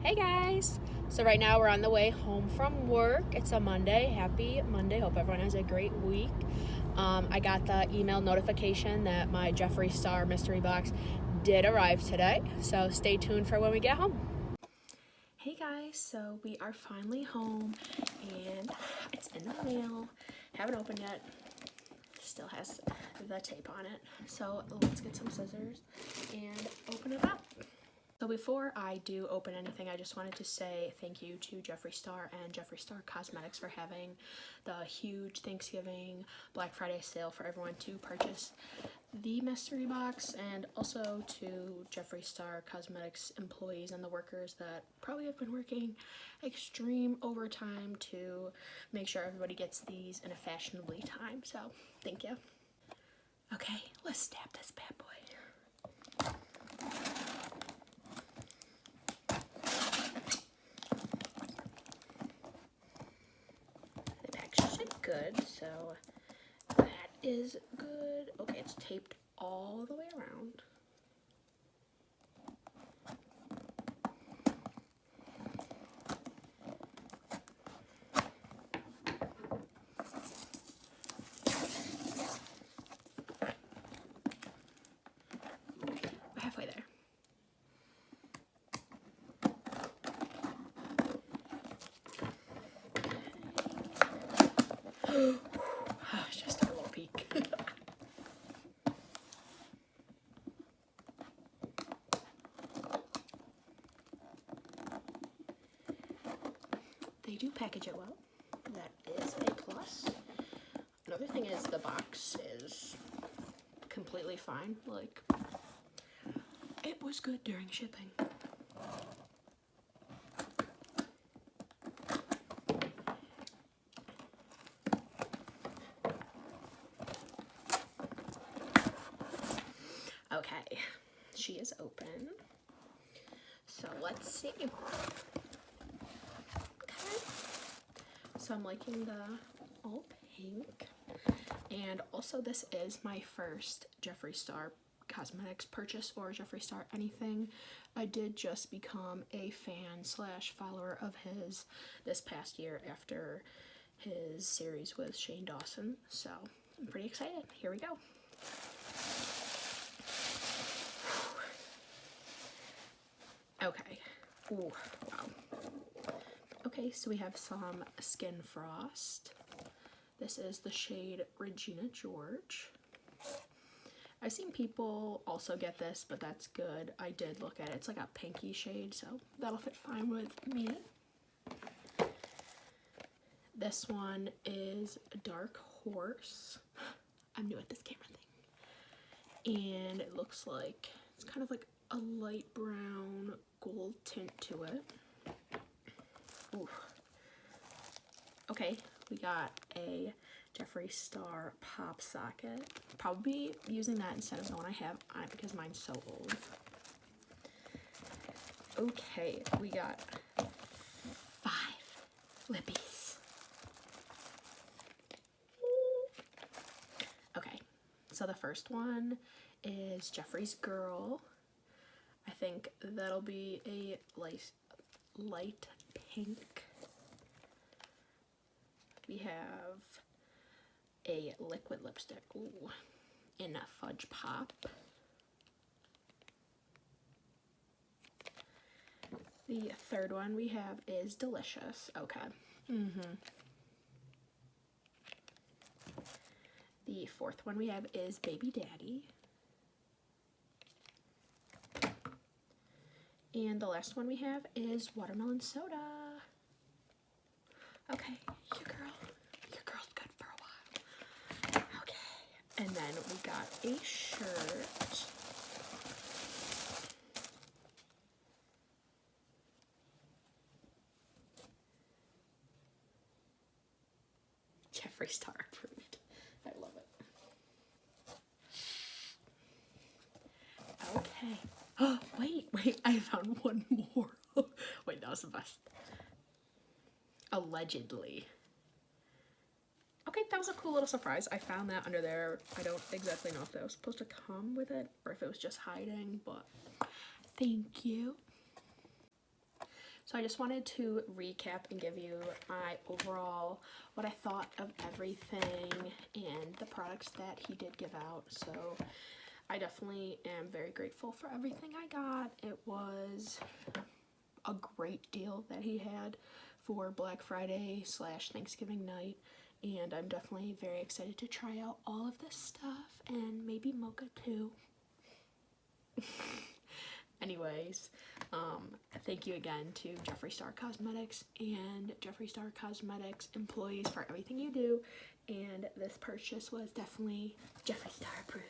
Hey guys! So right now we're on the way home from work. It's a Monday. Happy Monday. Hope everyone has a great week. I got the email notification that my Jeffree Star Mystery Box did arrive today. So stay tuned for when we get home. Hey guys, so we are finally home and it's in the mail. Haven't opened yet. Still has the tape on it. So let's get some scissors and open it up. So before I do open anything, I just wanted to say thank you to Jeffree Star and Jeffree Star Cosmetics for having the huge Thanksgiving Black Friday sale for everyone to purchase the mystery box, and also to Jeffree Star Cosmetics employees and the workers that probably have been working extreme overtime to make sure everybody gets these in a fashionably time. So thank you. Okay, let's stab this bad boy. Good, so that is good. Okay, it's taped all the way around. We're halfway there. It's just a little peek. They do package it well. That is a plus. Another thing is the box is completely fine. Like, it was good during shipping. Okay, she is open. So let's see. Okay. So I'm liking the all pink. And also this is my first Jeffree Star Cosmetics purchase or Jeffree Star anything. I did just become a fan slash follower of his this past year after his series with Shane Dawson. So I'm pretty excited. Here we go. Okay. Ooh, wow. Okay, so we have some Skin Frost. This is the shade Regina George. I've seen people also get this, but that's good. I did look at it. It's like a pinky shade, so that'll fit fine with me. This one is Dark Horse. I'm new at this camera thing. And it looks like it's kind of like a light brown gold tint to it. Ooh. Okay, we got a Jeffree Star pop socket. Probably using that instead of the one I have on it because mine's so old. Okay, we got 5 lippies. Okay, so the first one is Jeffree's Girl. I think that'll be a light pink. We have a liquid lipstick, ooh, in a Fudge Pop. The third one we have is Delicious. Okay. The fourth one we have is Baby Daddy. And the last one we have is Watermelon Soda. Okay, your girl's good for a while. Okay, and then we got a shirt. Jeffree Star approved. I love it. Okay. Oh, wait, I found one more. Wait, that was the best. Allegedly. Okay, that was a cool little surprise. I found that under there. I don't exactly know if that was supposed to come with it or if it was just hiding, but thank you. So I just wanted to recap and give you my overall, what I thought of everything and the products that he did give out. So I definitely am very grateful for everything I got. It was a great deal that he had for Black Friday / Thanksgiving night. And I'm definitely very excited to try out all of this stuff and maybe mocha too. Anyways, thank you again to Jeffree Star Cosmetics and Jeffree Star Cosmetics employees for everything you do. And this purchase was definitely Jeffree Star approved.